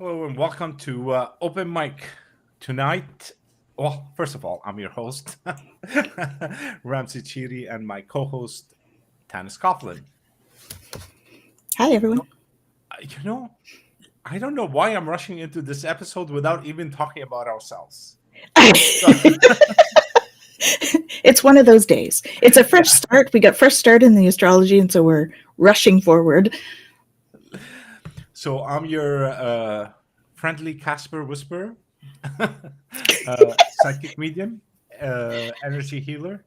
Hello and welcome to Open Mic tonight. Well, first of all, I'm your host, Ramsey Chiri, and my co-host, Tanys Coughlin. Hi, You everyone. know, you know, I don't know why I'm rushing into this episode without even talking about ourselves. So, It's one of those days. It's a fresh yeah. start. We got fresh start in the astrology, and so we're rushing forward. So I'm your friendly Casper Whisperer, psychic medium, energy healer,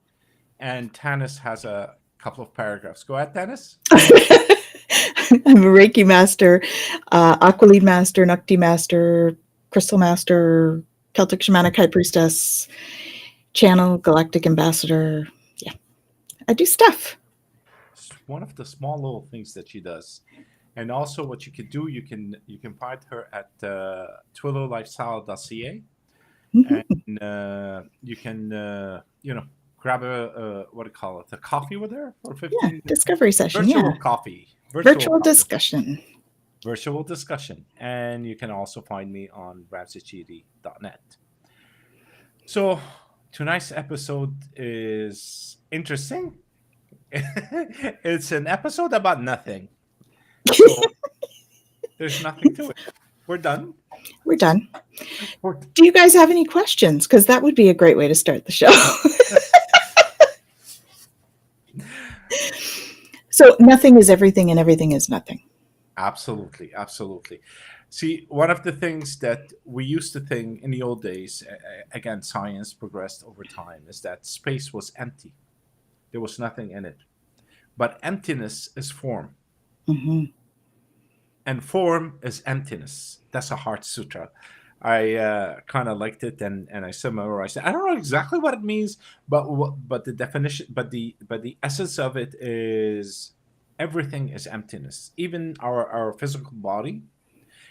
and Tannis has a couple of paragraphs. Go ahead, Tannis. I'm a Reiki master, Aqualid master, Nukti master, Crystal master, Celtic shamanic high priestess, channel, galactic ambassador. Yeah, I do stuff. It's one of the small little things that she does. And also, what you could do, you can find her at twillowlifestyle.ca, Mhm. and you can grab a what do you call it, a coffee with her for Yeah, 15 discovery session. Yeah, virtual coffee, virtual discussion. virtual discussion, and you can also find me on ramseychidi.net. So tonight's episode is interesting. It's an episode about nothing. So there's nothing to it. We're done. We're done. We're, Do you guys have any questions? Because that would be a great way to start the show. So nothing is everything, and everything is nothing. absolutely, absolutely. See, one of the things that we used to think in the old days, again, science progressed over time, is that space was empty. There was nothing in it. But emptiness is form, Hmm. and form is emptiness. That's a Heart Sutra. I kind of liked it, and I summarized it. I don't know exactly what it means, but the definition, but the essence of it is everything is emptiness. Even our physical body.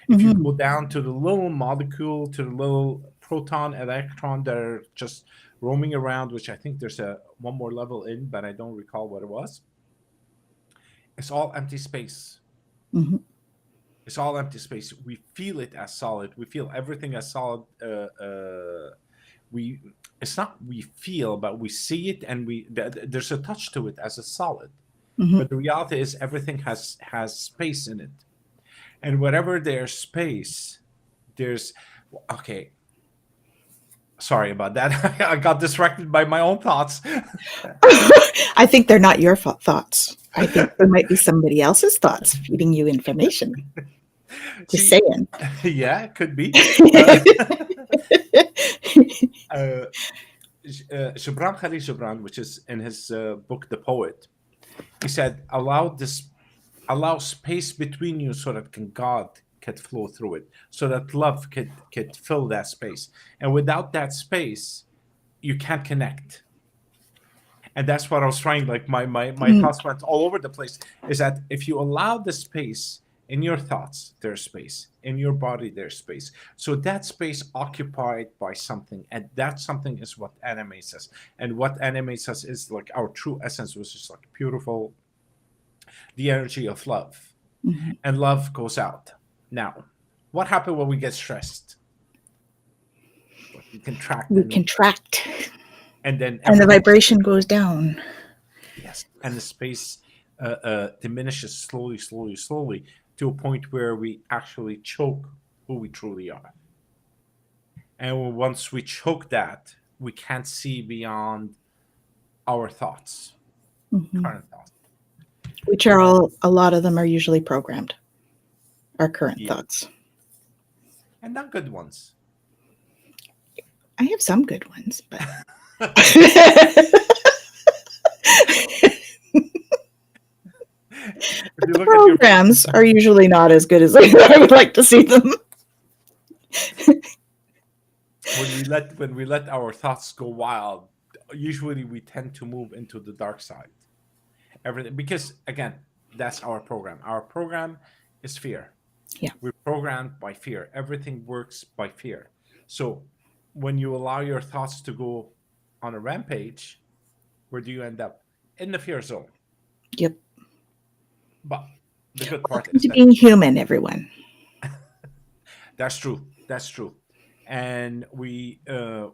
If you Hmm. go down to the little molecule, to the little proton, electron that are just roaming around, which I think there's a one more level in, but I don't recall what it was. It's all empty space. Hmm. It's all empty space. We feel it as solid. We feel everything as solid. We It's not we feel, but we see it, and there's a touch to it as a solid. Hmm. But the reality is everything has space in it, and wherever there's space, there's okay. Sorry about that. I got distracted by my own thoughts. I think they're not your thoughts. I think they might be somebody else's thoughts feeding you information. Just See, saying. yeah, it could be. Uh, uh, Gibran Khalil Gibran, which is in his book The Poet, he said, allow space between you so that God could flow through it, so that love could fill that space. And without that space, you can't connect. And that's what I was trying. Like my Mm, thoughts went all over the place. Is that if you allow the space in your thoughts, there's space in your body, there's space. So that space occupied by something, and that something is what animates us. And what animates us is like our true essence, which is like beautiful, the energy of love, mhm. and love goes out. Now, what happens when we get stressed? Like we contract, We and contract, then and the everything. vibration goes down. Yes, and the space diminishes slowly, slowly, slowly to a point where we actually choke who we truly are. And once we choke that, we can't see beyond our thoughts, Hmm. current thoughts. Which are all, a lot of them are usually programmed, our current Yeah, thoughts. and not good ones. I have some good ones, but If you the look at your programs are usually not as good as I would like to see them. when we let our thoughts go wild, usually we tend to move into the dark side. Everything, because again, that's our program. Our program is fear. Yeah. We're programmed by fear. Everything works by fear. So when you allow your thoughts to go on a rampage, where do you end up? In the fear zone. Yep. But the good part Welcome is to that being human, everyone. That's true. That's true. And we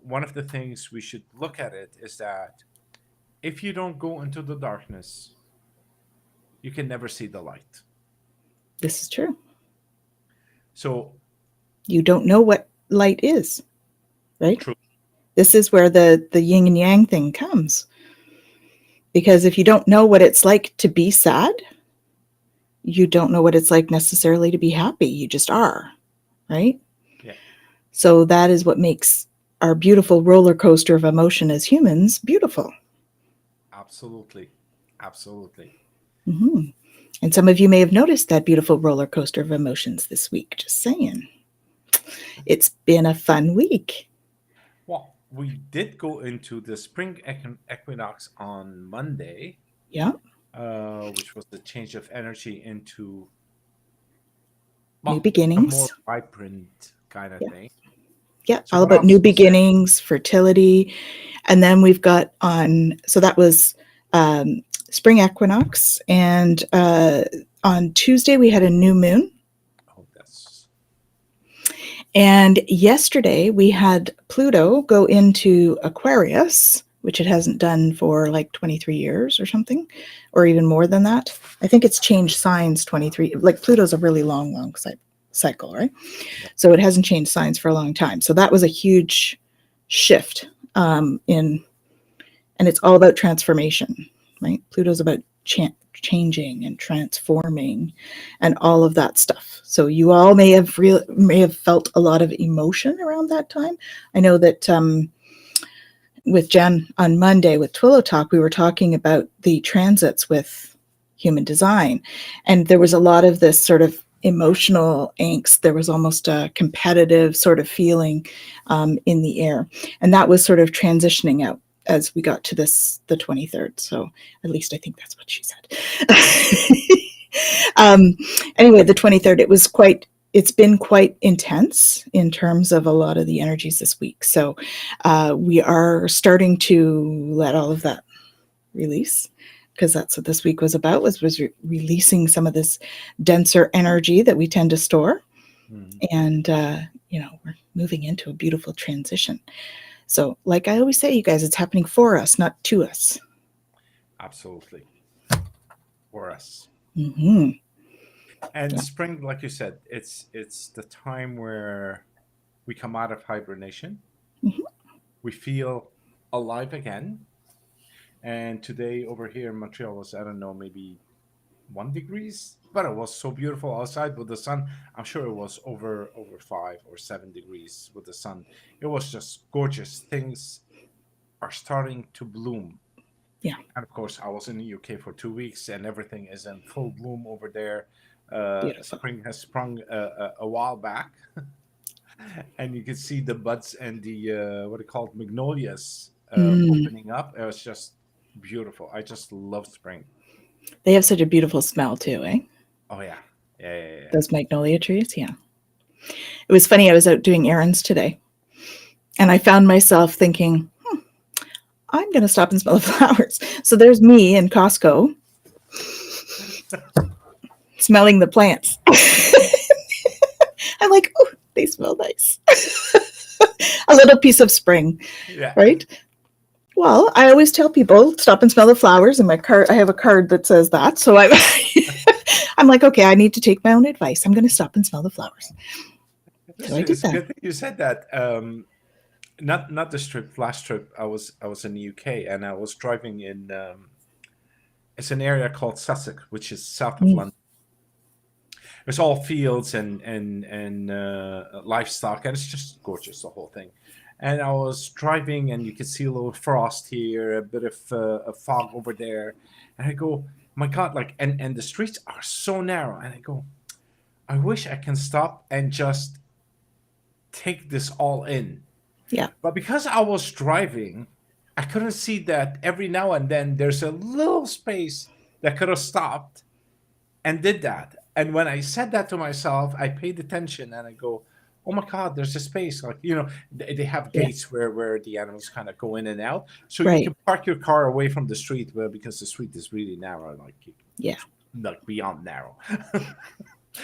one of the things we should look at it is that if you don't go into the darkness, you can never see the light. This is true. So You don't know what light is, right? true. This is where the yin and yang thing comes. Because if you don't know what it's like to be sad, you don't know what it's like necessarily to be happy. You just are, right? Yeah, So that is what makes our beautiful roller coaster of emotion as humans beautiful. absolutely. Absolutely. Hmm. And some of you may have noticed that beautiful roller coaster of emotions this week. Just saying. It's been a fun week. Well, we did go into the spring equinox on Monday, Yeah. which was the change of energy into, New well, a more beginnings. vibrant kind of Yeah. thing. Yeah. So All what about else new was there? beginnings, fertility. And then we've got so that was spring equinox. And on Tuesday, we had a new moon. Oh, that's And yesterday we had Pluto go into Aquarius, which it hasn't done for like 23 years or something, or even more than that. I think it's changed signs 23. Like Pluto's a really long, long cycle, right? yeah, So it hasn't changed signs for a long time. So that was a huge shift in, and it's all about transformation, right? Pluto's about changing and transforming and all of that stuff. So you all may have felt a lot of emotion around that time. I know that with Jen on Monday with Twillo Talk, we were talking about the transits with human design, and there was a lot of this sort of emotional angst. There was almost a competitive sort of feeling in the air, and that was sort of transitioning out as we got to the 23rd. So at least I think that's what she said. um, anyway, the 23rd, it's been quite intense in terms of a lot of the energies this week. So we are starting to let all of that release, because that's what this week was about, was releasing some of this denser energy that we tend to store. mhm, And we're moving into a beautiful transition. So like I always say, you guys, it's happening for us, not to us. absolutely for us. Hmm. And Yeah. spring, like you said, it's the time where we come out of hibernation. Hmm. We feel alive again. And today over here in Montreal was, I don't know, maybe 1 degrees, but it was so beautiful outside with the sun. I'm sure it was over 5 or 7 degrees with the sun. It was just gorgeous. Things are starting to bloom. Yeah. And of course, I was in the UK for 2 weeks, and everything is in full bloom over there. Beautiful. Spring has sprung a while back, and you can see the buds and the what are called magnolias Mm. opening up. It was just beautiful. I just love spring. They have such a beautiful smell too, eh? Oh yeah, yeah, yeah, yeah. Those magnolia trees. Yeah. It was funny. I was out doing errands today, and I found myself thinking, I'm going to stop and smell the flowers. So there's me in Costco smelling the plants. I'm like, oh, they smell nice. A little piece of spring, Yeah. right? Well, I always tell people stop and smell the flowers. In my card, I have a card that says that. So I'm like, okay, I need to take my own advice. I'm going to stop and smell the flowers. So I did It's a that. good thing you said that. Not this trip. Last trip, I was in the UK, and I was driving in. It's an area called Sussex, which is south of Mm, London. It's all fields and livestock, and it's just gorgeous, the whole thing. And I was driving, and you could see a little frost here, a bit of a fog over there, and I go, my God, like, and the streets are so narrow, and I go, I wish I can stop and just take this all in. yeah, But because I was driving, I couldn't see that every now and then there's a little space that could have stopped and did that. And when I said that to myself, I paid attention and I go, oh my God, there's a space. Like, they have yeah, gates where the animals kind of go in and out. So you right, can park your car away from the street because the street is really narrow, like, yeah. like beyond narrow.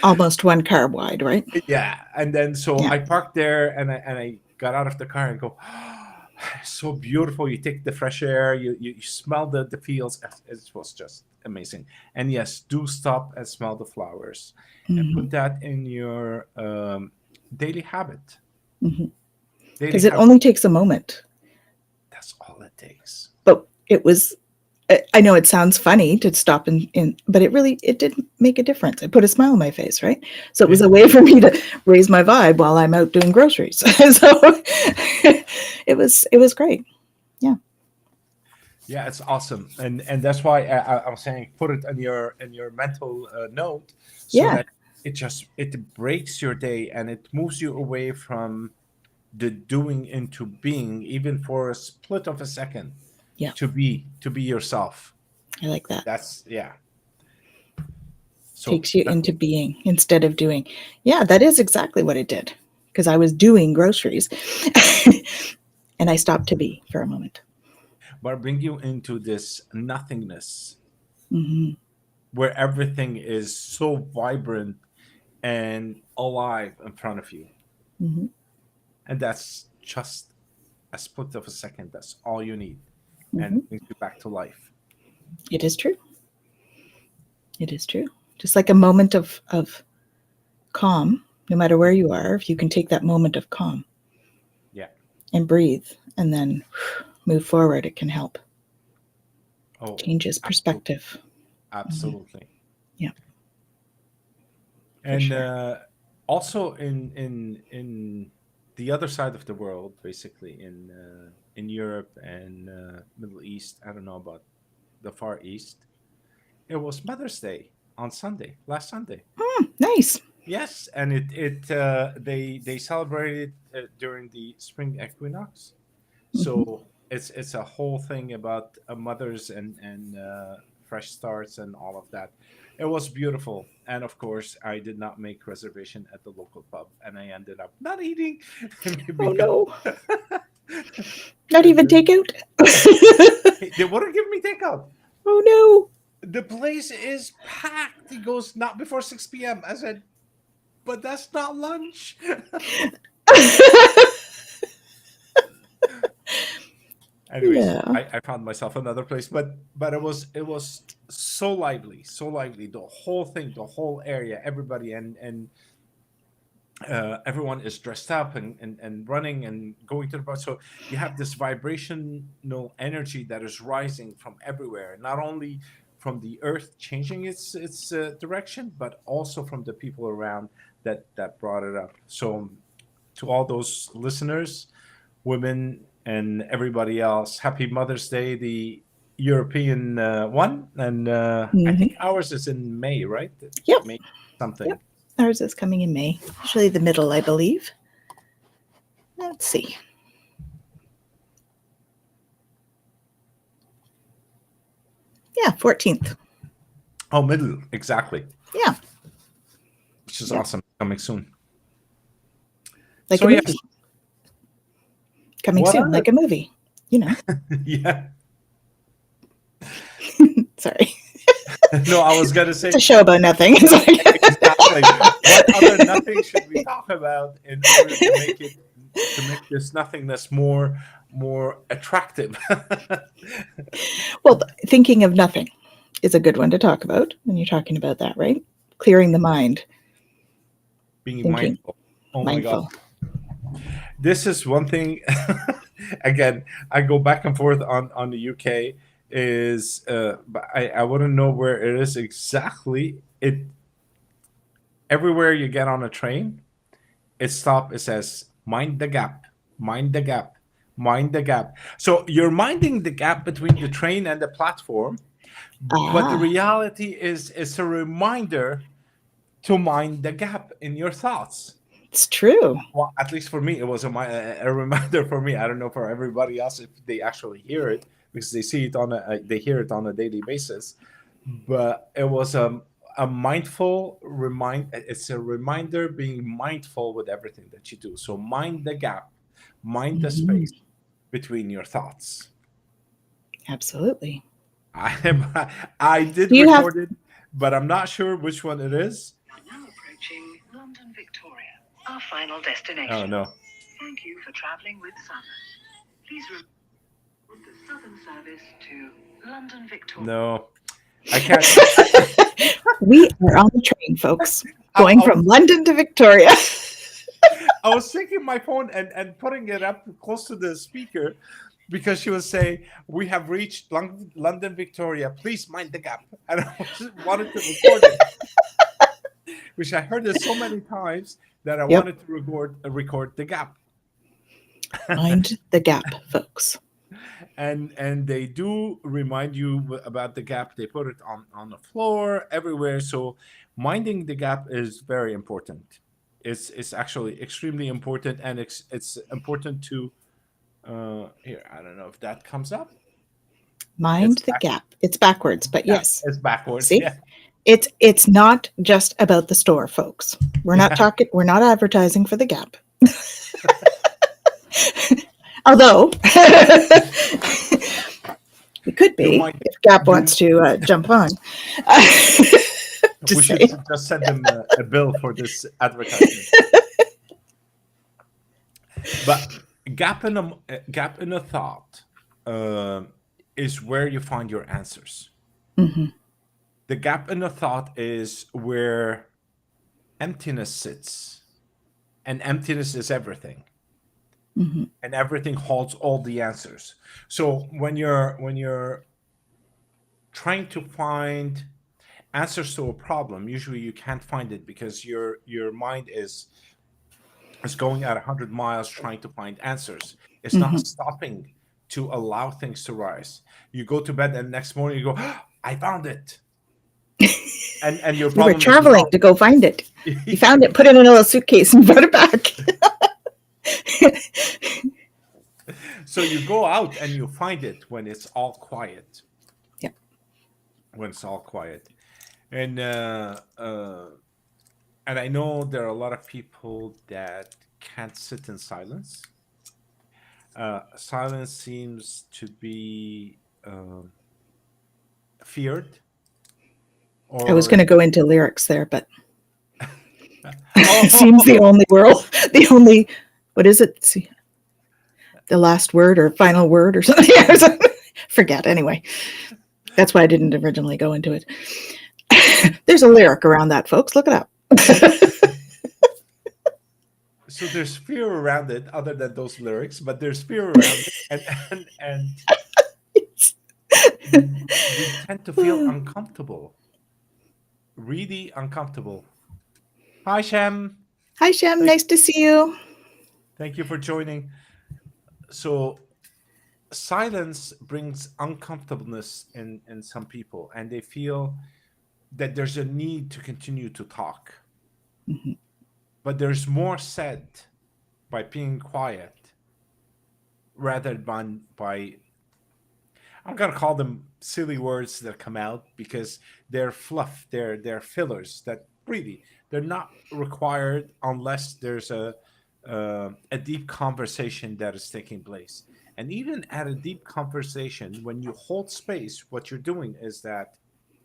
Almost one car wide, right? Yeah, and then so Yeah. I parked there, and I got out of the car and go, so beautiful. You take the fresh air, you smell the fields. It was just amazing. And yes, do stop and smell the flowers, and Mhm. put that in your daily habit. Mhm. Daily 'Cause it habit. only takes a moment, That's all it takes. but it was I know it sounds funny to stop but it did make a difference. It put a smile on my face, right? So it was Yeah, a way for me to raise my vibe while I'm out doing groceries. So it was great. Yeah. yeah, it's awesome, and that's why I'm saying put it in your mental note, so Yeah. that it breaks your day and it moves you away from the doing into being, even for a split of a second, Yeah. to be yourself. I like that. That's yeah. So Takes you that, into being instead of doing. Yeah, that is exactly what it did. Because I was doing groceries and I stopped to be for a moment. but bring you into this nothingness Hmm. where everything is so vibrant and alive in front of you, Hmm. and that's just a split of a second. That's all you need, and Hmm. it brings you back to life. It is true. It is true. Just like a moment of calm, no matter where you are, if you can take that moment of calm Yeah. and breathe and then move forward, it can help. Oh, Changes absolutely, perspective. Hmm. absolutely. Yeah, for And sure. also in the other side of the world, basically in Europe and Middle East. I don't know about the Far East. It was Mother's Day on Sunday, last Sunday. Nice. Yes, and they celebrated during the spring equinox. Hmm. So it's a whole thing about mothers and fresh starts and all of that. It was beautiful, and of course, I did not make reservation at the local pub, and I ended up not eating Oh because no, not and even then takeout. they wouldn't give me takeout. Oh no. The place is packed. He goes not before 6 p.m. I said, but that's not lunch. Anyways, Yeah. I found myself another place, but it was so lively, so lively. The whole thing, the whole area, everybody, and everyone is dressed up and running and going to the bar. So you have this vibrational energy that is rising from everywhere, not only from the earth changing its direction, but also from the people around that brought it up. So to all those listeners, women, and everybody else, happy Mother's Day, the European one, and I Hmm. think ours is in May, right? Yep. May something. Yep. Ours is coming in May, usually the middle, I believe. Let's see. Yeah, 14th. Oh, middle, exactly, Yeah. which is Yeah. awesome. Coming soon. Like a So yes, movie. Coming what soon, other? like a movie. You know. Yeah, Sorry. no, I was gonna It's say a show about nothing. It's like, exactly. What other nothing should we talk about in order to make this nothingness more attractive? well, thinking of nothing is a good one to talk about when you're talking about that, right? Clearing the mind, Being thinking, mindful. Oh my god, mindful. this is one thing. Again, I go back and forth on the UK. Is but I want to know where it is exactly. It everywhere you get on a train, it stop. It says mind the gap, mind the gap, mind the gap. So you're minding the gap between the train and the platform, but the Ah, reality is it's a reminder to mind the gap in your thoughts. it's true. Well, at least for me, it was a reminder for me. I don't know for everybody else if they actually hear it because they see it they hear it on a daily basis. But it was a mindful remind. It's a reminder being mindful with everything that you do. So mind the gap, mind the Hmm. space between your thoughts. Absolutely. I am. I did Do you have record it, but I'm not sure which one it is. our final destination. Oh no. Thank you for traveling with Southern. Please report the Southern service to London Victoria. No. I can't. We are on the train, folks, I- going I- from London to Victoria. I was taking my phone and putting it up close to the speaker because she was saying, "We have reached London, Victoria. Please mind the gap." And I wanted to record it, which I heard it so many times that I Yep. wanted to record the gap. Mind the gap, folks. And they do remind you about the gap. They put it on the floor everywhere. So minding the gap is very important. It's actually extremely important, and it's important to here. I don't know if that comes up. Mind the gap. It's backwards, but Yeah, yes. it's backwards. See? Yeah. It's not just about the store, folks. We're not talking. We're not advertising for the Gap. Although we could be if Gap wants to jump on. We should just send them a bill for this advertisement. But gap in a thought is where you find your answers. Mm-hmm. The gap in a thought is where emptiness sits, and emptiness is everything. Mm-hmm. And everything holds all the answers. So when you're trying to find answers to a problem, usually you can't find it because your mind is going at 100 miles trying to find answers. It's Mm-hmm. not stopping to allow things to rise. You go to bed and next morning you go, "Oh, I found it." And your You problem were traveling to go find it. You found it, put it in a little suitcase, and brought it back. So you go out and you find it when it's all quiet. Yeah. When it's all quiet, and I know there are a lot of people that can't sit in silence. Silence seems to be feared. I was going to go into lyrics there, but Oh, it seems the only, what is it? See, the last word or final word or something. Forget, anyway. That's why I didn't originally go into it. There's a lyric around that, folks. Look it up. So there's fear around it, other than those lyrics, but there's fear around it, and we tend to feel uncomfortable, really uncomfortable. Hi, Shem. Hi, Shem. Nice to see you. Thank you for joining. So silence brings uncomfortableness in some people, and they feel that there's a need to continue to talk. Mm-hmm. But there's more said by being quiet rather than by, I'm gonna call them silly words that come out because they're fluff, they're fillers that really they're not required unless there's a deep conversation that is taking place. And even at a deep conversation, when you hold space, what you're doing is that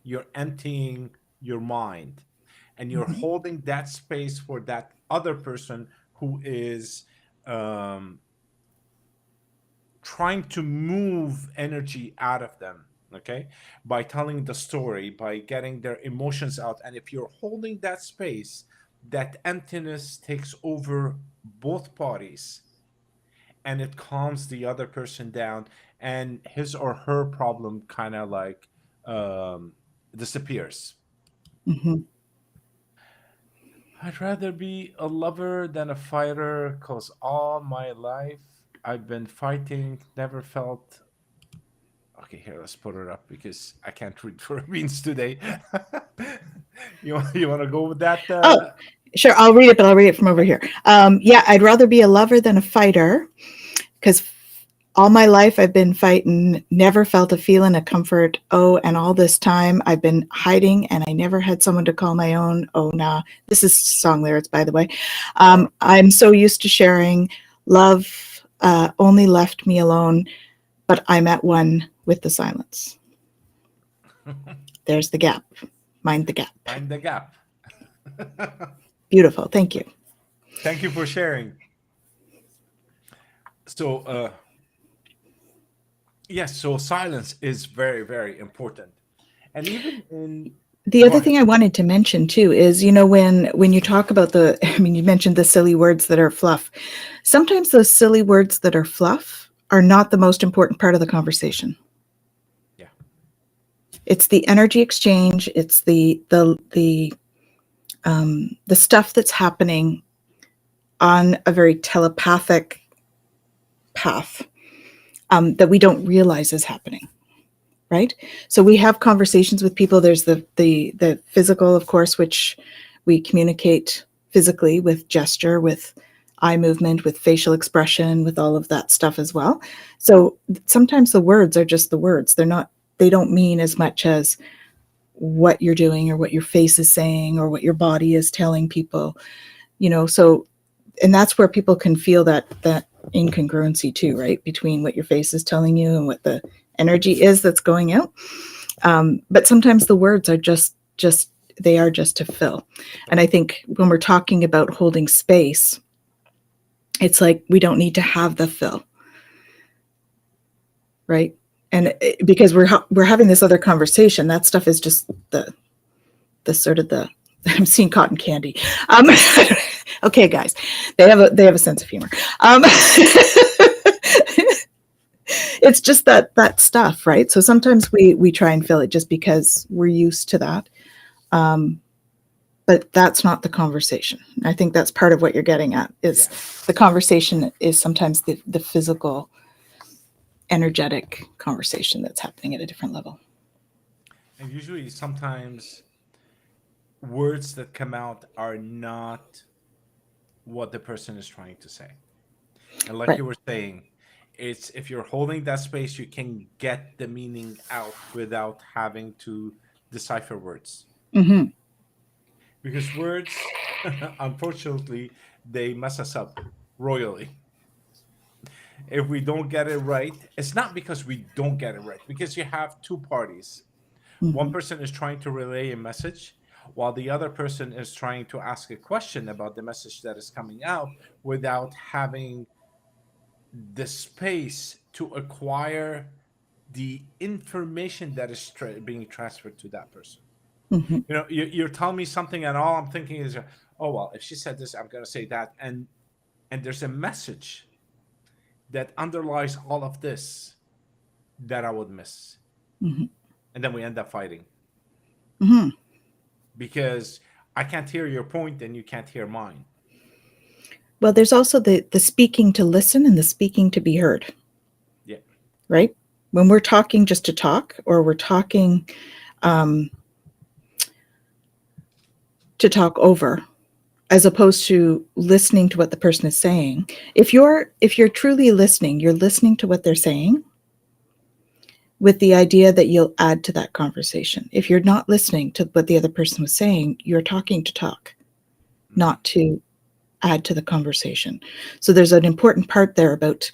you're emptying your mind and you're Mm-hmm. holding that space for that other person who is trying to move energy out of them, okay, by telling the story, by getting their emotions out. And if you're holding that space, that emptiness takes over both parties and it calms the other person down, and his or her problem kind of like disappears. Mm-hmm. I'd rather be a lover than a fighter because all my life I've been fighting, never felt. Okay, here, let's put it up because I can't read Philippines today. You want to go with that? Oh, sure. I'll read it, but I'll read it from over here. Yeah, I'd rather be a lover than a fighter because all my life I've been fighting, never felt a feeling of comfort. Oh, and all this time I've been hiding and I never had someone to call my own. Oh, nah. This is song lyrics, by the way. I'm so used to sharing. Love only left me alone, but I'm at one with the silence. There's the gap. Mind the gap. Mind the gap. Beautiful. Thank you. Thank you for sharing. So, yes, so silence is very, very important. And even in, The go other ahead. thing I wanted to mention too is, when you talk about the, I mean, you mentioned the silly words that are fluff. Sometimes those silly words that are fluff are not the most important part of the conversation. Yeah, It's the energy exchange. It's the stuff that's happening on a very telepathic path, that we don't realize is happening. Right. So we have conversations with people. There's the physical, of course, which we communicate physically with gesture, with eye movement, with facial expression, with all of that stuff as well. So sometimes the words are just the words. They don't mean as much as what you're doing or what your face is saying or what your body is telling people, so, and that's where people can feel that incongruency too, right, between what your face is telling you and what the energy is that's going out. But sometimes the words are just they are just to fill. And I think when we're talking about holding space, it's like we don't need to have the fill, right? And because we're having this other conversation, that stuff is just the sort of the I'm seeing cotton candy. Um, okay, guys, they have a sense of humor. It's just that stuff, right? So sometimes we try and fill it just because we're used to that, but that's not the conversation. I think that's part of what you're getting at. Is yeah. the conversation is sometimes the physical, energetic conversation that's happening at a different level. And usually, sometimes words that come out are not what the person is trying to say. And like Right. you were saying, it's if you're holding that space, you can get the meaning out without having to decipher words. Mm-hmm. Because words, unfortunately, they mess us up royally. If we don't get it right, it's not because we don't get it right, because you have two parties. One Mm-hmm. person is trying to relay a message, while the other person is trying to ask a question about the message that is coming out without having the space to acquire the information that is being transferred to that person. Mm-hmm. You're telling me something, and all I'm thinking is, oh well, if she said this, I'm going to say that, and there's a message that underlies all of this that I would miss, Mm-hmm. and then we end up fighting Mm-hmm. because I can't hear your point and you can't hear mine. Well, there's also the speaking to listen and the speaking to be heard, Yeah, right? When we're talking just to talk, or we're talking um, to talk over, as opposed to listening to what the person is saying. If you're truly listening, you're listening to what they're saying with the idea that you'll add to that conversation. If you're not listening to what the other person was saying, you're talking to talk, mm, not to add to the conversation. So there's an important part there about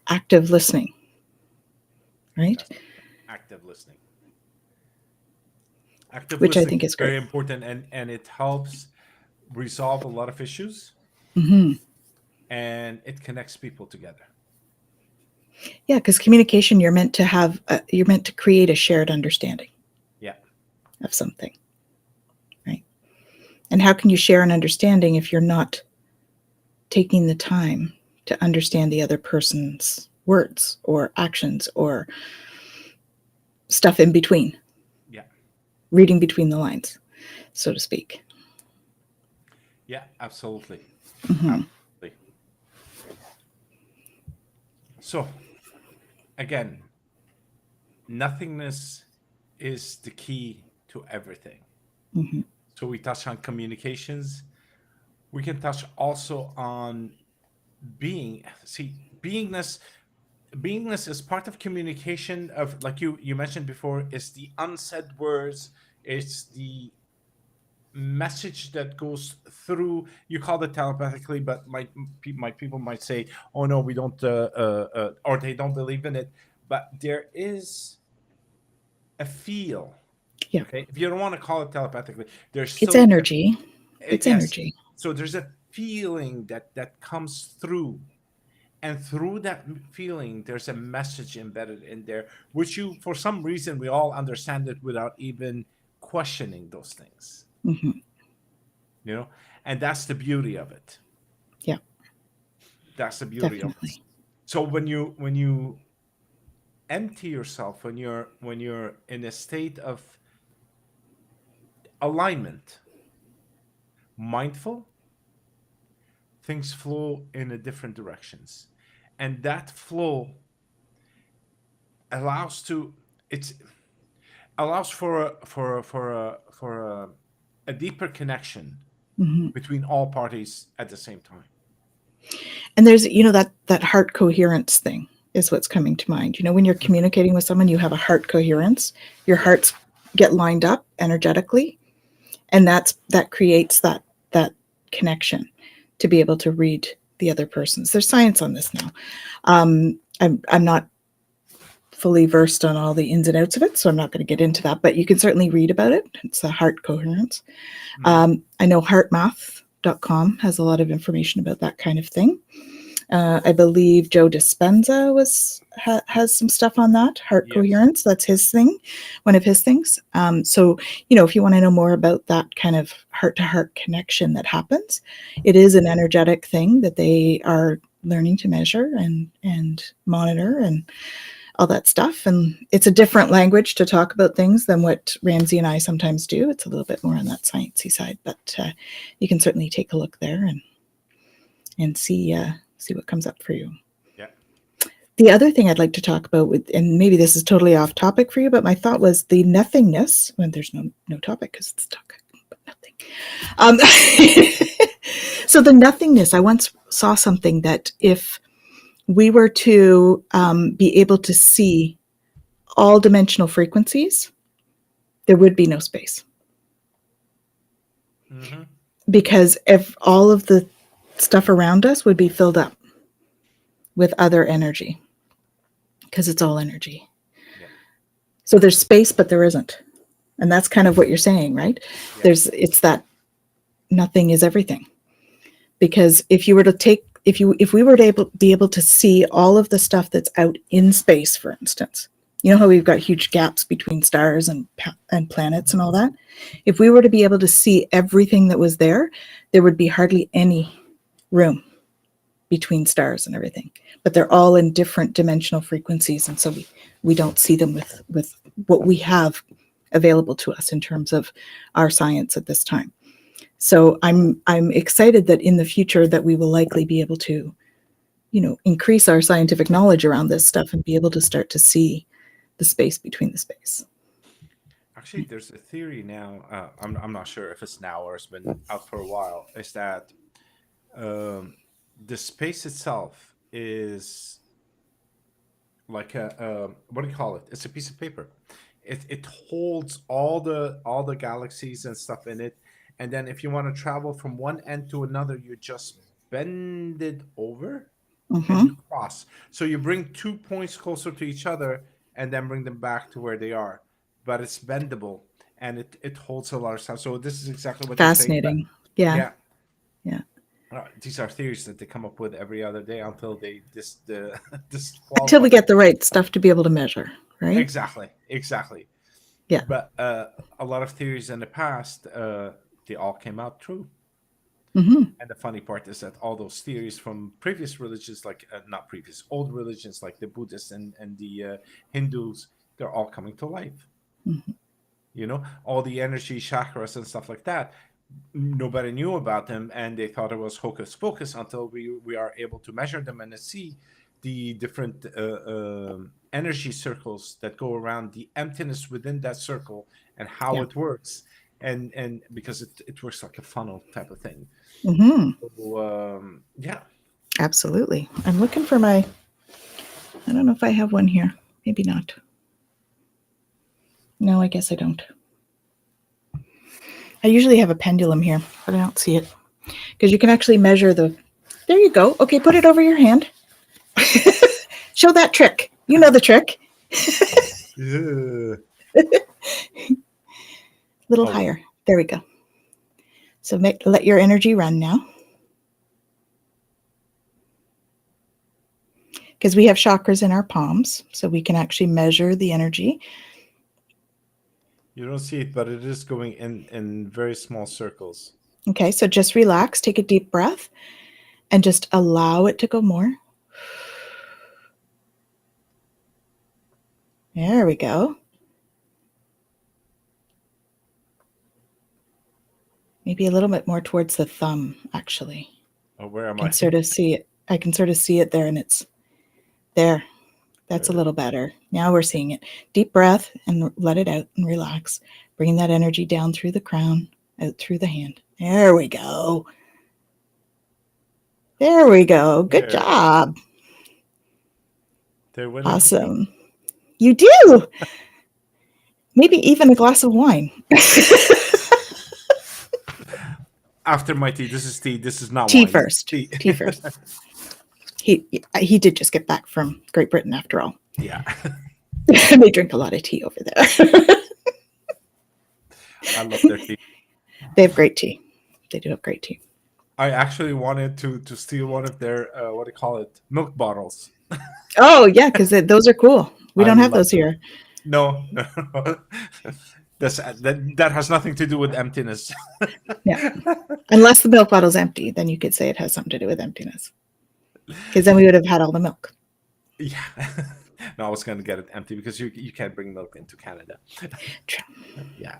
active listening, right? that's active listening. Active Which I listening think is is great. very important, and it helps resolve a lot of issues, Hmm. and it connects people together. Yeah, because communication, you're meant to create a shared understanding Yeah, of something, right? And how can you share an understanding if you're not taking the time to understand the other person's words or actions or stuff in between, yeah, reading between the lines, so to speak? yeah, absolutely. Hmm. Absolutely. So, again, nothingness is the key to everything. Hmm. So, we touch on communications. We can touch also on being. See, beingness is part of communication, of like you mentioned before, it's the unsaid words, it's the message that goes through. You call it telepathically, but my people might say, oh no, we don't, or they don't believe in it, but there is a feel. Yeah, Okay, if you don't want to call it telepathically, there's it's still energy. It's yes. energy. So there's a feeling that comes through, and through that feeling there's a message embedded in there, which you, for some reason, we all understand it without even questioning those things, Hmm. and that's the beauty of it. Yeah, That's the beauty of it. definitely. So when you empty yourself, when you're in a state of alignment, mindful, things flow in a different directions, and that flow allows to it's allows for a deeper connection Hmm. between all parties at the same time. And there's, that heart coherence thing is what's coming to mind. When you're communicating with someone, you have a heart coherence. Your Yeah. hearts get lined up energetically, and that creates that connection to be able to read the other person's. There's science on this now. I'm not fully versed on all the ins and outs of it, so I'm not going to get into that, but you can certainly read about it. It's a heart coherence. Mhm. I know heartmath.com has a lot of information about that kind of thing. I believe Joe Dispenza has some stuff on that, heart Yes. coherence. That's his thing, one of his things. So, if you want to know more about that kind of heart-to-heart connection that happens, it is an energetic thing that they are learning to measure and monitor and all that stuff. And it's a different language to talk about things than what Ramsey and I sometimes do. It's a little bit more on that sciencey side, but you can certainly take a look there and see what comes up for you. Yeah. The other thing I'd like to talk about, and maybe this is totally off topic for you, but my thought was the nothingness. When there's no topic because it's talking about nothing. So the nothingness. I once saw something that if we were to be able to see all dimensional frequencies, there would be no space, Hmm. because if all of the stuff around us would be filled up with other energy, because it's all energy. Yeah. So there's space, but there isn't. And that's kind of what you're saying, right? Yeah. It's that nothing is everything. Because if we were to be able to see all of the stuff that's out in space, for instance, you know how we've got huge gaps between stars and planets and all that? If we were to be able to see everything that was there, there would be hardly any room between stars and everything. But they're all in different dimensional frequencies, and so we don't see them with what we have available to us in terms of our science at this time. So I'm excited that in the future that we will likely be able to, increase our scientific knowledge around this stuff and be able to start to see the space between the space. Actually, there's a theory now. I'm not sure if it's now or it's been out for a while. Is that um, the space itself is like a what do you call it? It's a piece of paper. It holds all the galaxies and stuff in it, and then if you want to travel from one end to another, you just bend it over and Mm-hmm. you cross. So you bring 2 points closer to each other and then bring them back to where they are. But it's bendable and it holds a lot of stuff. So this is exactly what you're saying. But Fascinating. Yeah. yeah, Yeah. these are theories that they come up with every other day until they Until disqualify. we get the right stuff to be able to measure, right? Exactly, exactly. Yeah. But a lot of theories in the past, they all came out true. Mm-hmm. And the funny part is that all those theories from previous religions, like not previous, old religions like the Buddhists and the Hindus, they're all coming to life. Mm-hmm. All the energy chakras and stuff like that. Nobody knew about them, and they thought it was hocus pocus until we are able to measure them and see the different energy circles that go around, the emptiness within that circle, and how Yeah. it works, and because it works like a funnel type of thing. Mm-hmm. So, yeah. Absolutely. I'm looking for I don't know if I have one here. Maybe not. No, I guess I don't. I usually have a pendulum here, but I don't see it. Because you can actually measure there you go. Okay, put it over your hand. Show that trick. You know the trick. Yeah. Little Oh, higher. There we go. So let your energy run now. because we have chakras in our palms, so we can actually measure the energy. You don't see it, but it is going in very small circles. Okay, so just relax, take a deep breath, and just allow it to go more. There we go. Maybe a little bit more towards the thumb, actually. Oh, where am I I? can sort of see it. I can sort of see it there, and it's there. That's a little better. Now we're seeing it. Deep breath and let it out and relax. Bringing that energy down through the crown, out through the hand. There we go. There we go. Good There. job. There went a tea. Awesome. You do. Maybe even a glass of wine. After my tea. This is tea. This is not Tea wine. first. Tea. Tea first. He did just get back from Great Britain after all. Yeah. They drink a lot of tea over there. I love their tea. They have great tea. They do have great tea. I actually wanted to steal one of their what do you call it, milk bottles. Oh yeah, because those are cool. We don't have those here. No. That has nothing to do with emptiness. Yeah, unless the milk bottle's empty, then you could say it has something to do with emptiness. Because then we would have had all the milk. Yeah. No, I was going to get it empty because you can't bring milk into Canada. True. Yeah.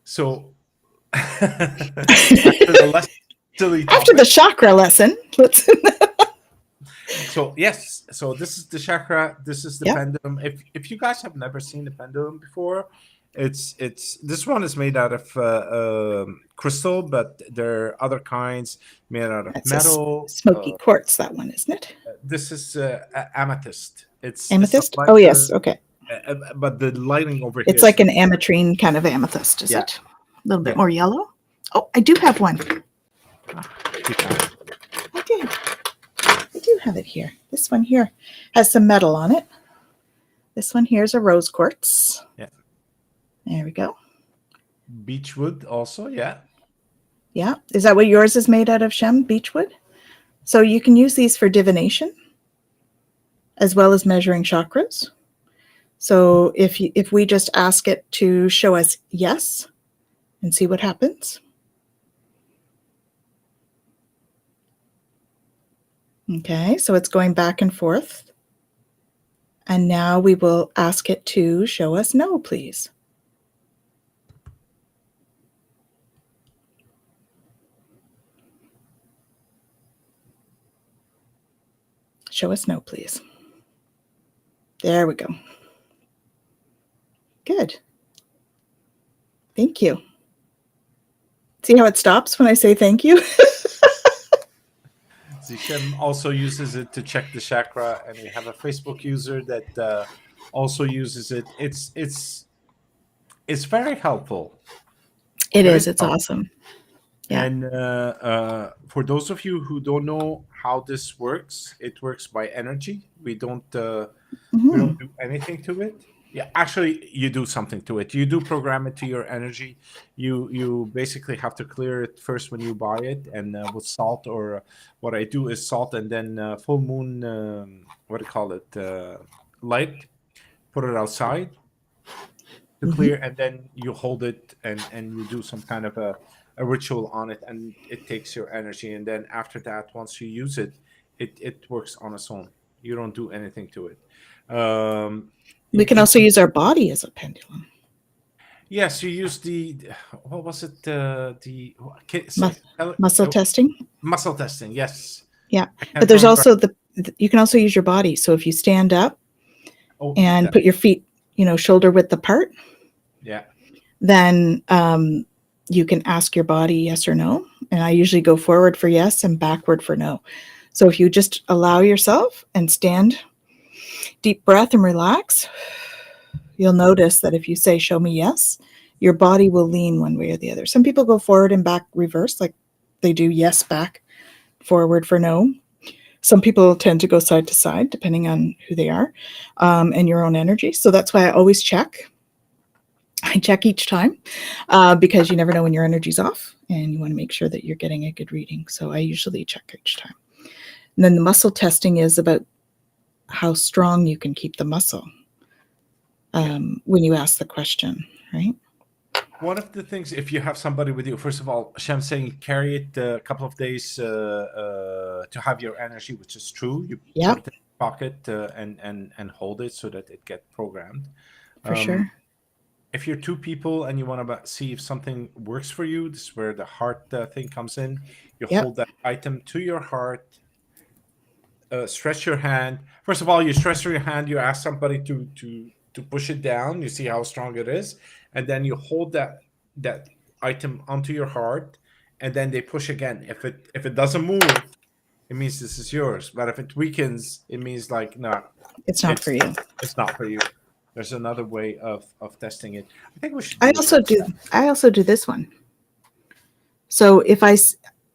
So after the chakra lesson, let's. So yes, so this is the chakra. This is the Yep. pendulum. If you guys have never seen a pendulum before, it's this one is made out of crystal, but there are other kinds made out of That's metal. smoky quartz, that one, isn't it? This is amethyst. It's Amethyst? like Oh yes, okay. but the lighting over here. It's like an ametrine kind of amethyst, is Yeah. it? A little bit Yeah. more yellow. Oh, I do have one. Yeah. I do have it here. This one here has some metal on it. This one here is a rose quartz. Yeah. There we go. Beechwood also, yeah. Yeah. Is that what yours is made out of, Shem? Beechwood? So you can use these for divination as well as measuring chakras. So if we just ask it to show us yes and see what happens. Okay, so it's going back and forth. And now we will ask it to show us no, please. Show us no, please. There we go. Good. Thank you. See how it stops when I say thank you? Zichem also uses it to check the chakra, and we have a Facebook user that also uses it. It's very helpful. It Very is. It's helpful. awesome. Yeah. And for those of you who don't know how this works, it works by energy. We don't do anything to it. Yeah, actually, you do something to it. You do program it to your energy. You basically have to clear it first when you buy it, and with salt, or what I do is salt and then full moon. What do you call it? Light. Put it outside to clear, and then you hold it and you do some kind of a ritual on it, and it takes your energy. And then after that, once you use it, it works on its own. You don't do anything to it. We can also use our body as a pendulum. Yes, you use the what was it? Muscle testing. Muscle testing. Yes. Yeah, I can't but there's remember. also you can also use your body. So if you stand up and yeah. put your feet, shoulder width apart, Yeah. then you can ask your body yes or no. And I usually go forward for yes and backward for no. So if you just allow yourself and stand, deep breath and relax, you'll notice that if you say, show me yes, your body will lean one way or the other. Some people go forward and back reverse, like they do yes back, forward for no. Some people tend to go side to side, depending on who they are and your own energy. So that's why I always check. I check each time because you never know when your energy's off and you want to make sure that you're getting a good reading. So I usually check each time. And then the muscle testing is about how strong you can keep the muscle when you ask the question, right? One of the things, if you have somebody with you, first of all, Shem saying carry it a couple of days to have your energy, which is true. You Yeah, put it in your pocket and hold it so that it gets programmed. for sure. If you're two people and you want to see if something works for you, this is where the heart thing comes in. You Yep. hold that item to your heart, stretch your hand. First of all, you stretch your hand. You ask somebody to push it down. You see how strong it is, and then you hold that item onto your heart, and then they push again. If it doesn't move, it means this is yours. But if it weakens, it means like no, It's not for you. it's not for you. There's another way of testing it. I think we should. I also do this one. So if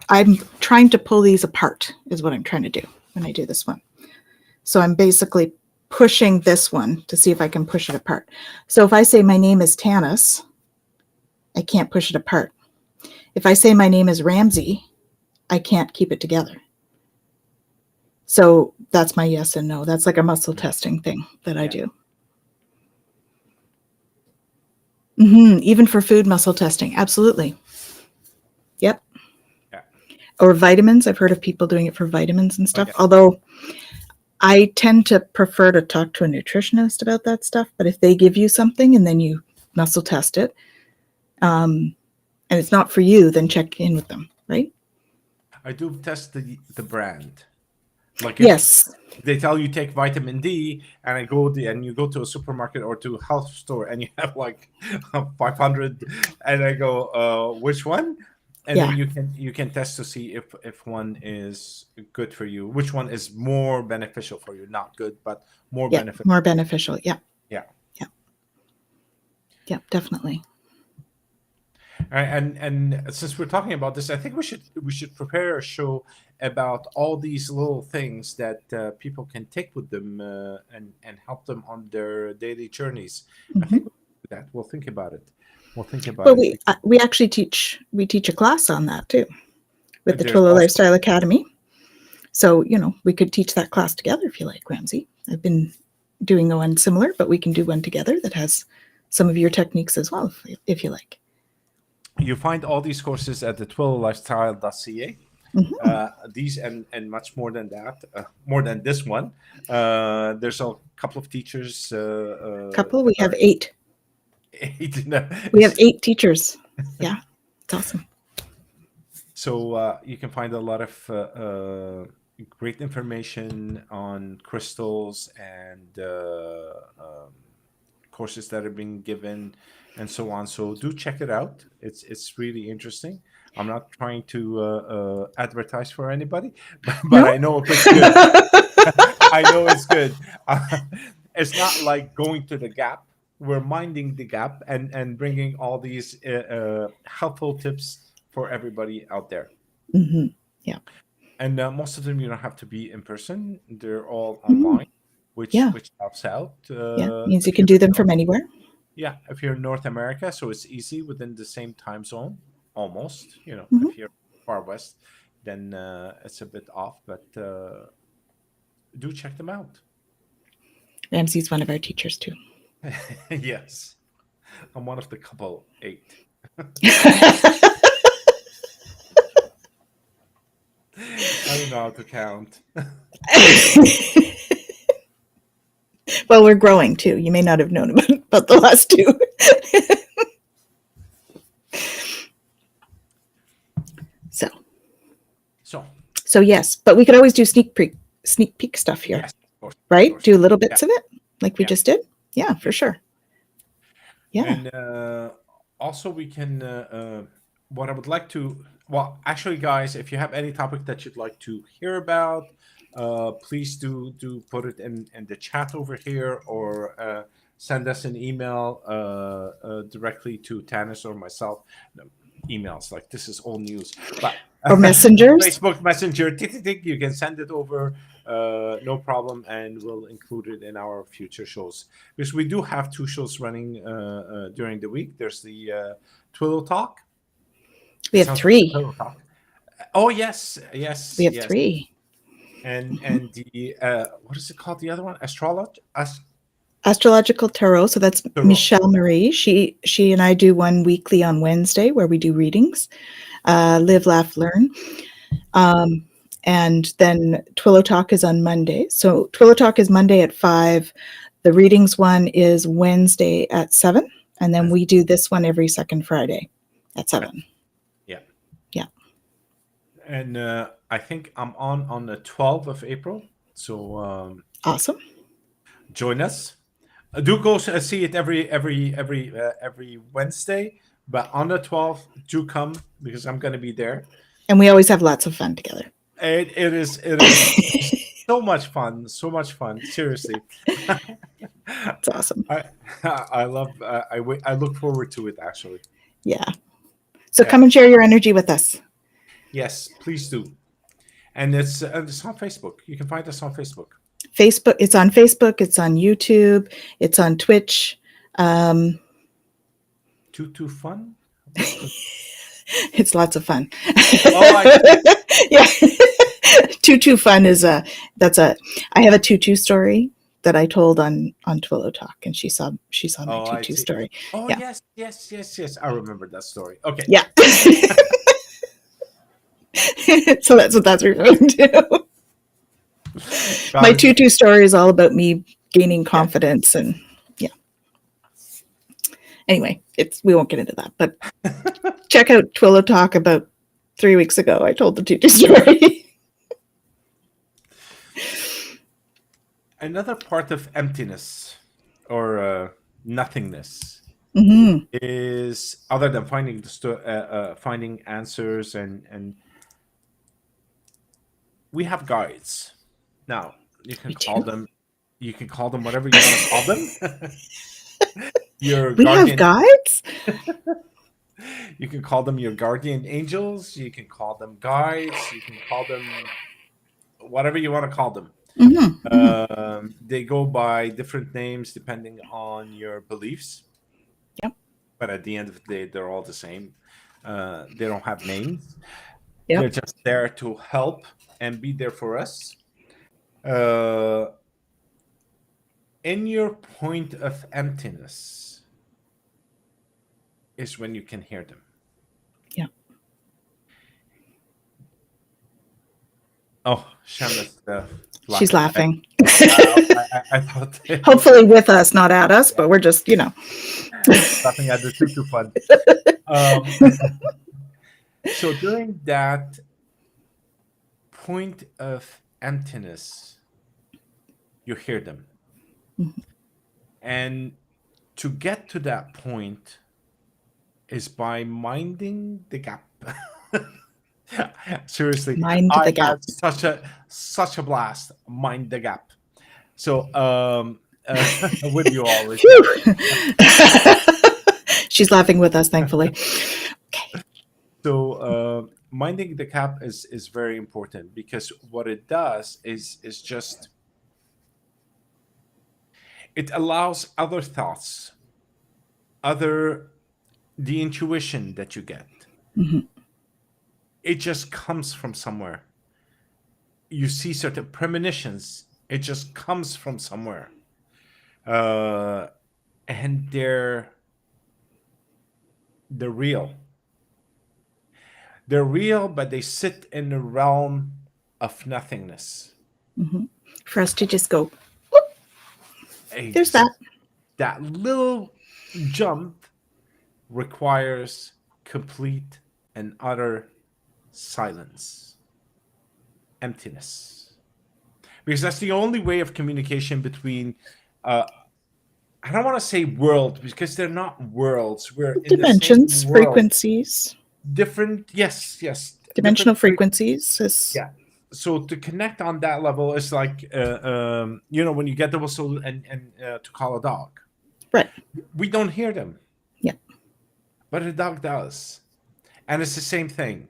I'm trying to pull these apart is what I'm trying to do when I do this one. So I'm basically pushing this one to see if I can push it apart. So if I say my name is Tanys, I can't push it apart. If I say my name is Ramsey, I can't keep it together. So that's my yes and no. That's like a muscle testing thing that I do. Even for food muscle testing. Absolutely. Yep. Yeah. Or vitamins. I've heard of people doing it for vitamins and stuff. Although I tend to prefer to talk to a nutritionist about that stuff. But if they give you something and then you muscle test it, and it's not for you, then check in with them, right? I do test the brand. Like yes. They tell you take vitamin D, and you go to a supermarket or to a health store, and you have like 500, and I go, which one? And then you can test to see if one is good for you, which one is more beneficial for you, not good, but more beneficial. More beneficial. Yeah. Yeah. Yeah. Yeah, definitely. And since we're talking about this, I think we should prepare a show about all these little things that people can take with them and help them on their daily journeys. I think we'll think about it. We'll think about it. We actually teach a class on that too with the There's Twillo also- Lifestyle Academy. So, we could teach that class together if you like, Ramsey. I've been doing one similar, but we can do one together that has some of your techniques as well, if you like. You find all these courses at the twillowlifestyle.ca. These and much more than that, more than this one. There's a couple of teachers. We have 8. 8 we have 8 teachers. Yeah, it's awesome. So you can find a lot of great information on crystals and courses that are being given and so on. So do check it out. It's really interesting. I'm not trying to advertise for anybody, but I know if it's good. I know it's good. It's not like going to the Gap. We're minding the Gap and bringing all these helpful tips for everybody out there. Yeah. And most of them you don't have to be in person. They're all online, which helps out. Means you can do them from anywhere. Yeah, if you're in North America, so it's easy within the same time zone, almost. If you're far west, then it's a bit off, but do check them out. Ramsey's one of our teachers too. Yes, I'm one of the couple 8. I don't know how to count. Well, we're growing too. You may not have known about the last 2. So yes, but we could always do sneak peek stuff here, yes, of course, right? Of course. Do little bits of it like we just did. Yeah, for sure. Yeah. And also we can, what I would like to, well, actually, guys, if you have any topic that you'd like to hear about, please do put it in the chat over here, or send us an email directly to Tanys or myself. No, emails, like this is all news, but or messengers, Facebook Messenger, tick, you can send it over, no problem, and we'll include it in our future shows, because we do have 2 shows running during the week. There's the Twillo Talk. We have 3. Oh yes, We have 3. and the what is it called? The other one, Astrological Tarot. So that's Tarot. Michelle Marie. She and I do one weekly on Wednesday where we do readings. Live, laugh, learn. And then Twillo Talk is on Monday. So Twillo Talk is Monday at 5. The readings one is Wednesday at 7. And then we do this one every second Friday at 7. Yeah. Yeah. And I think I'm on the 12th of April. So Awesome. join us. Do go see it every Wednesday. But on the 12th, do come because I'm going to be there. And we always have lots of fun together. It is so much fun. So much fun. Seriously. It's awesome. I love. I look forward to it. Actually. Yeah. So Yeah. come and share your energy with us. Yes, please do. And it's on Facebook. You can find us on Facebook. Facebook. It's on Facebook. It's on YouTube. It's on Twitch. Too fun. It's lots of fun. Oh, Yeah. Tutu fun is I have a tutu story that I told on Twillo Talk, and she saw my I tutu see. story. Oh Yeah. yes. I remember that story. Okay. Yeah. So that's what that's referring to. Got My it. tutu story is all about me gaining confidence and yeah. Anyway, we won't get into that, but check out Twillo Talk. About 3 weeks ago, I told the tutu story. Another part of emptiness or nothingness Mm-hmm. is other than finding answers and we have guides. Now you can We call do? them. You can call them whatever you want to call them. Your We have guardian. guides? You can call them your guardian angels. You can call them guides. You can call them whatever you want to call them. Mm-hmm. They go by different names depending on your beliefs. Yep. But at the end of the day, they're all the same. They don't have names. Yep. They're just there to help and be there for us. In your point of emptiness is when you can hear them. Yeah. Oh, Shama's She's laughing. I thought Hopefully with us, not at us, but we're just, laughing at the tutu fun. So during that point of emptiness, you hear them. Mhm. And to get to that point is by minding the gap. Seriously, Mind I the gap. had such a blast. Mind the gap. So with you always. Phew. She's laughing with us, thankfully. So minding the gap is very important because what it does is just it allows other thoughts, the intuition that you get. Mhm. It just comes from somewhere. You see certain premonitions. It just comes from somewhere, and they're real. They're real, but they sit in the realm of nothingness. Mhm. For us to just go, There's there's that. That little jump requires complete and utter silence, emptiness, because that's the only way of communication between. I don't want to say world because they're not worlds. We're in Dimensions, the same world. frequencies, Different, yes, dimensional different frequencies. Yeah. So to connect on that level is like, when you get the whistle and to call a dog. Right. We don't hear them. Yeah. But a dog does. And it's the same thing.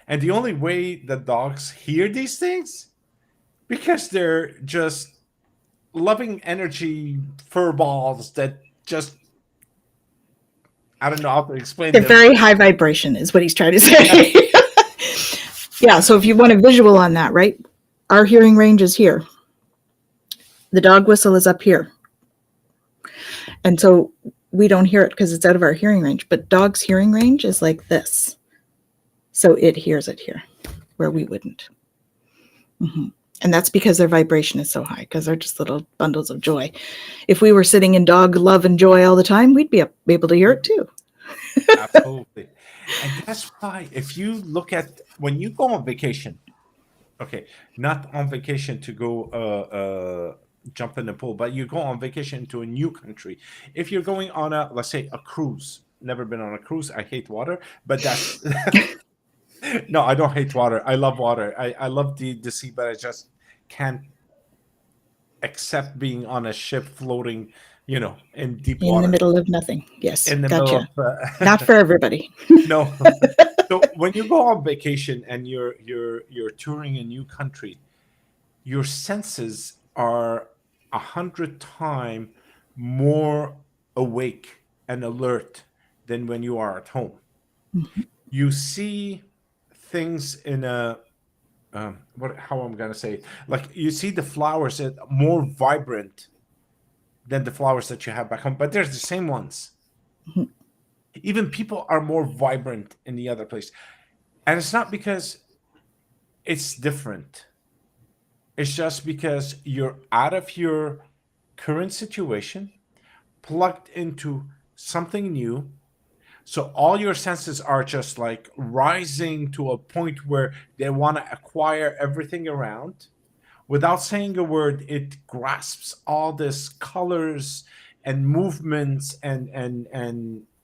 And the only way that dogs hear these things, because they're just loving energy fur balls that just, I don't know how to explain They're them. very high vibration is what he's trying to say. Yeah, so if you want a visual on that, right? our hearing range is here. The dog whistle is up here. And so we don't hear it because it's out of our hearing range. But dog's hearing range is like this. So it hears it here where we wouldn't. Mm-hmm. And that's because their vibration is so high, because they're just little bundles of joy. If we were sitting in dog love and joy all the time, we'd be able to hear it too. Absolutely. And that's why if you look at when you go on vacation, okay, not on vacation to go jump in the pool, but you go on vacation to a new country. If you're going on a, let's say, a cruise, never been on a cruise, I hate water, but that's no, I don't hate water. I love water. I love the sea, but I just can't accept being on a ship floating, in deep In water. the middle of nothing. Yes. In the Gotcha. middle of Not for everybody. no. So when you go on vacation and you're touring a new country, your senses are 100 times more awake and alert than when you are at home. Mm-hmm. You see things in a how I'm gonna say it. Like you see the flowers that are more vibrant than the flowers that you have back home, but they're the same ones. Mm-hmm. Even people are more vibrant in the other place, and it's not because it's different. It's just because you're out of your current situation, plugged into something new. So all your senses are just like rising to a point where they want to acquire everything around. Without saying a word, it grasps all this colors and movements and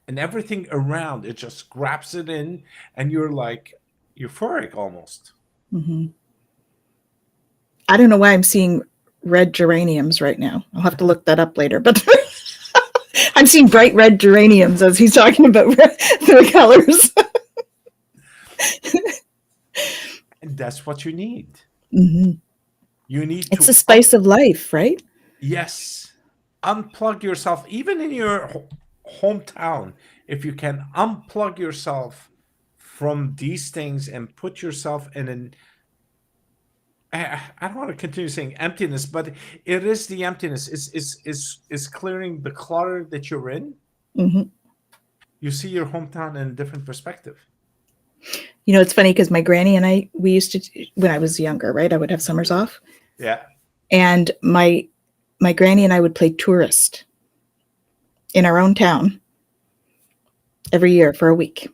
everything around. It just grabs it in, and you're like euphoric almost. Mm-hmm. I don't know why I'm seeing red geraniums right now. I'll have to look that up later. But I'm seeing bright red geraniums as he's talking about the colors. And that's what you need. Mm-hmm. You need It's to the spice of life, right? yes, unplug yourself, even in your hometown. If you can unplug yourself from these things and put yourself in an I don't want to continue saying emptiness, but it is the emptiness. Is clearing the clutter that you're in. Mm-hmm. You see your hometown in a different perspective. You know, it's funny because my granny and I, we used to, when I was younger, right? I would have summers off. Yeah. And my granny and I would play tourist in our own town every year for a week.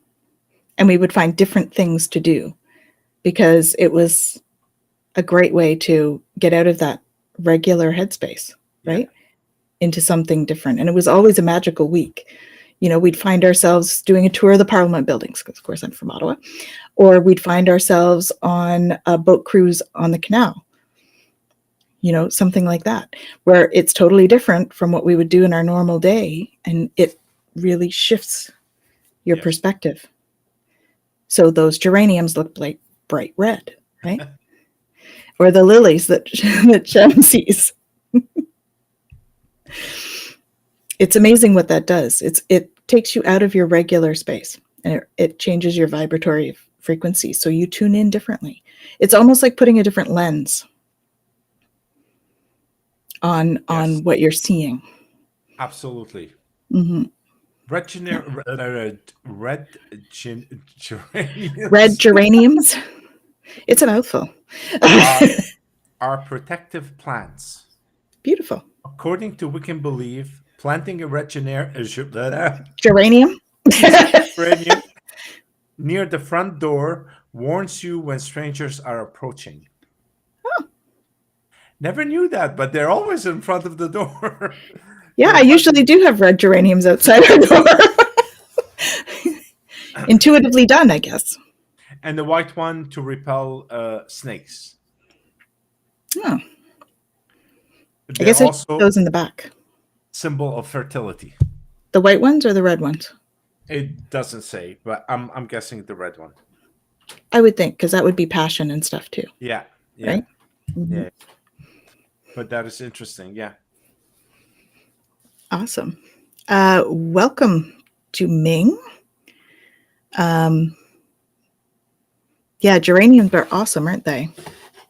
And we would find different things to do because it was a great way to get out of that regular headspace, right? Into something different. And it was always a magical week. You know, we'd find ourselves doing a tour of the Parliament buildings, because of course I'm from Ottawa, or we'd find ourselves on a boat cruise on the canal, you know, something like that, where it's totally different from what we would do in our normal day. And it really shifts your perspective. So those geraniums look like bright red, right? Or the lilies that Shem sees. It's amazing what that does. It takes you out of your regular space, and it changes your vibratory frequency. So you tune in differently. It's almost like putting a different lens on what you're seeing. Absolutely. Mm-hmm. Red geraniums. It's a mouthful. Are protective plants. Beautiful. According to Wiccan belief, planting a geranium near the front door warns you when strangers are approaching. Oh. Never knew that, but they're always in front of the door. Yeah, I usually do have red geraniums outside our door. Intuitively done, I guess. And the white one to repel snakes. Oh. I guess also those in the back. Symbol of fertility. The white ones or the red ones? It doesn't say, but I'm guessing the red one. I would think, because that would be passion and stuff too. Yeah. Right? Mm-hmm. Yeah. But that is interesting. Yeah. Awesome. Welcome to Ming. Yeah, geraniums are awesome, aren't they?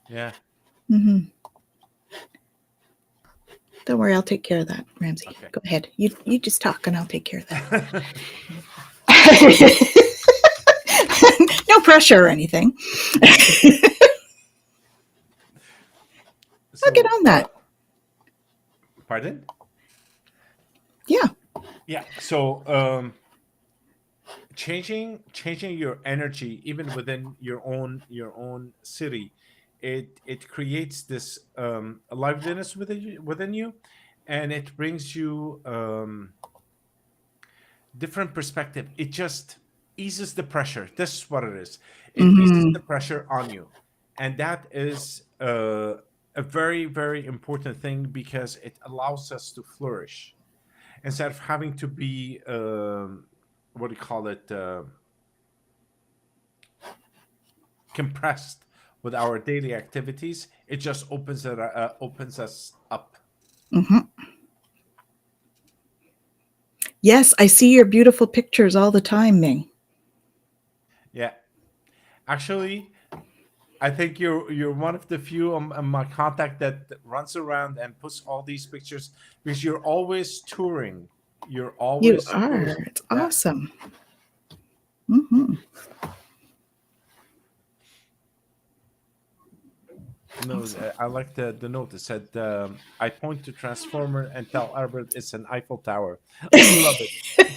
Yeah. Hmm. Don't worry, I'll take care of that, Ramsey. Okay. Go ahead. You just talk and I'll take care of that. No pressure or anything. I'll get So, on that. pardon? Yeah. Yeah. So, changing your energy even within your own city, it creates this liveliness within you, and it brings you different perspective. It just eases the pressure. This is what it is. It eases Hmm. the pressure on you, and that is a very very important thing because it allows us to flourish instead of having to be what do you call it, compressed with our daily activities. It just opens us up. Hmm. Yes, I see your beautiful pictures all the time, Ming. Yeah, actually, I think you're one of the few on my contact that runs around and puts all these pictures because you're always touring. You're You always are. touring. It's Yeah. awesome. Hmm. No, Awesome. I like the note. It said, "I point to Transformer and tell Albert it's an Eiffel Tower." I love it.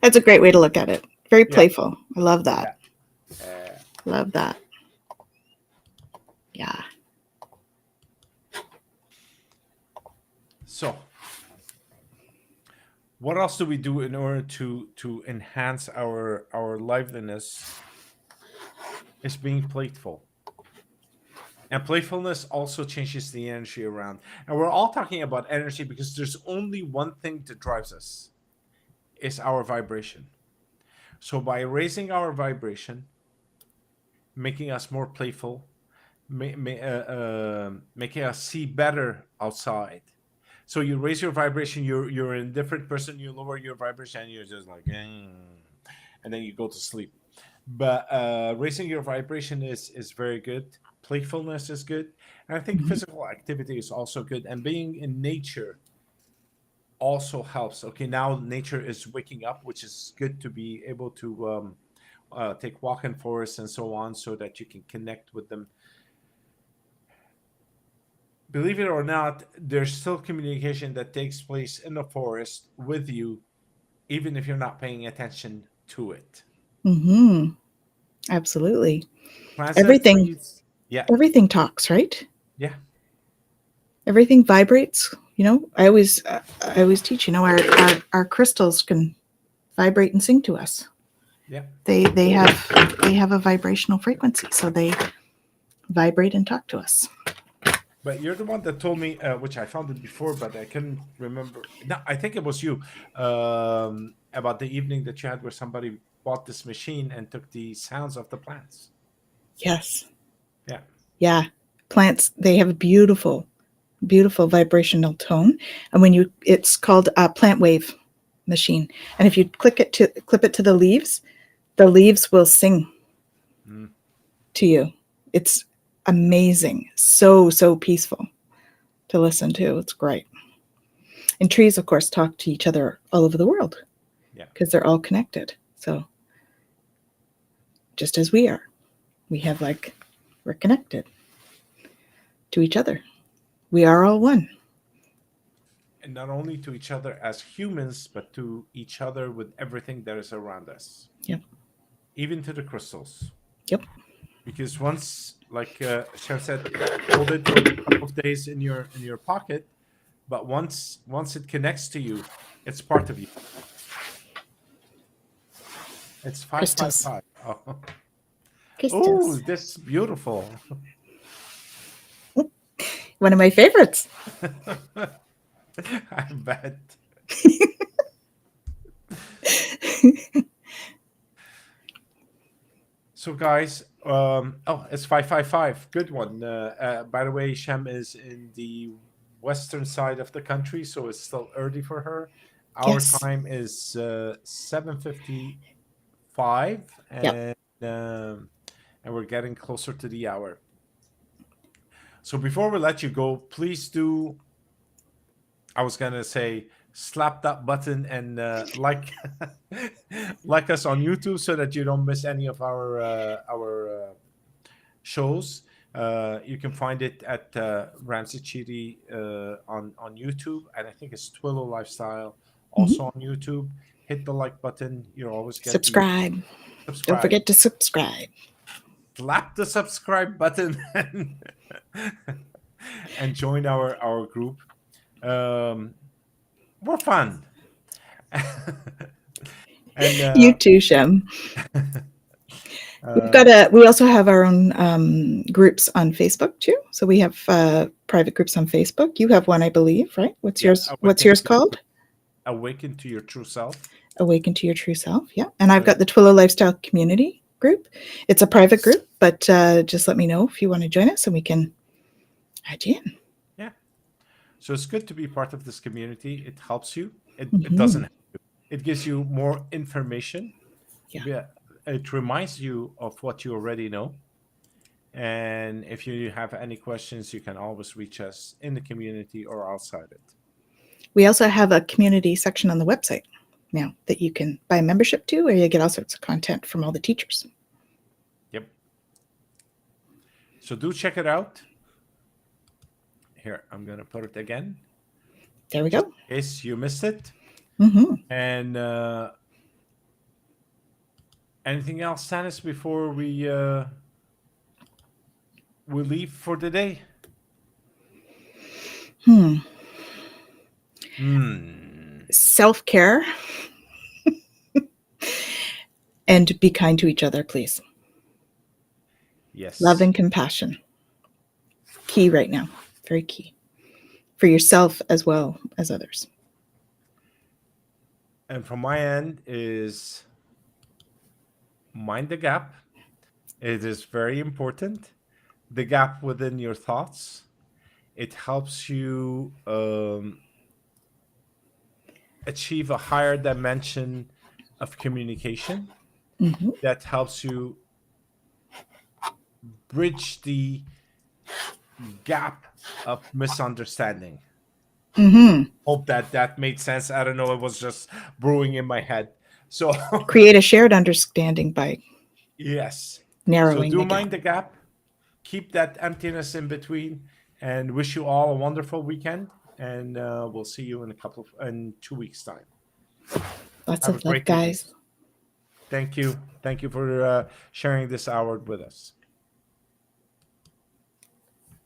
That's a great way to look at it. Very Yeah, playful. I love that. yeah. Uh, Love that. Yeah. so, what else do we do in order to enhance our liveliness? Is being playful. And playfulness also changes the energy around. And we're all talking about energy because there's only one thing that drives us. Is our vibration. So by raising our vibration, making us more playful, making us see better outside. So you raise your vibration, you're a different person. You lower your vibration, and you're just like, and then you go to sleep. But raising your vibration is very good. Playfulness is good, and I think Mhm. physical activity is also good. And being in nature also helps. Okay, now nature is waking up, which is good to be able to take walk in forests and so on, so that you can connect with them. Believe it or not, there's still communication that takes place in the forest with you, even if you're not paying attention to it. Mhm. Absolutely. Plants and Everything trees, yeah, everything talks, right? yeah, Everything vibrates. I always teach, our crystals can vibrate and sing to us. yeah. They have a vibrational frequency, so they vibrate and talk to us. But you're the one that told me, which I found it before, but I couldn't remember. No, I think it was you, about the evening that you had where somebody bought this machine and took the sounds of the plants. Yes. Yeah. Yeah. Plants, they have a beautiful vibrational tone. And it's called a plant wave machine. And if you clip it to the leaves will sing Mm. to you. It's amazing. So peaceful to listen to. It's great. And trees, of course, talk to each other all over the world Yeah. because they're all connected. So just as we are, we have we're connected to each other. We are all one. And not only to each other as humans, but to each other with everything that is around us, Yep. even to the crystals. Yep. Because once, like Chef said, hold it for a couple of days in your pocket, but once it connects to you, it's part of you. It's five five Crystals. five. Oh, oh, Crystals. this is beautiful. One of my favorites. I bet. So, guys, oh, it's 555. Good one. By the way, Shem is in the western side of the country, so it's still early for her. Our Yes. time is 7:55, Yep. and we're getting closer to the hour. So before we let you go, please do. I was gonna say slap that button and like us on YouTube so that you don't miss any of our shows. You can find it at Ramsey Chidi on YouTube, and I think it's Twillo Lifestyle Mhm. also on YouTube. Hit the like button. You always get the Subscribe. Don't subscribe. forget to subscribe. Slap the subscribe button and join our group. Um, we're fun. and You too, Shem. uh, We also have our own groups on Facebook too. So we have private groups on Facebook. You have one, I believe, right? What's yeah, yours? What's yours called? awaken to your true self. Awaken to Your True Self. Yeah. And I've So got the Twillo Lifestyle Community group. It's a private group, but just let me know if you want to join us and we can add you in. yeah, so it's good to be part of this community. It helps you. It Mhm. doesn't. It gives you more information. Yeah. Yeah, it reminds you of what you already know. And if you have any questions, you can always reach us in the community or outside it. We also have a community section on the website now that you can buy a membership to, where you get all sorts of content from all the teachers. Yep. So do check it out. Here, I'm going to put it again, There we just go. in case you missed it. Mm-hmm. And anything else, Tannis, before we leave for the day? Self-care and be kind to each other, please. Love Yes. and compassion. Key right now. Very key. For yourself as well as others. And from my end is mind the gap. It is very important. The gap within your thoughts. It helps you achieve a higher dimension of communication Mm-hmm. that helps you bridge the gap of misunderstanding. Mm-hmm. Hope that that made sense. I don't know. It was just brewing in my head. So, Create a shared understanding by yes. So, narrowing do the gap. mind the gap. Keep that emptiness in between, and wish you all a wonderful weekend. And we'll see you in 2 weeks' time. Lots Have a of love, great weekend. guys. Thank you. Thank you for sharing this hour with us.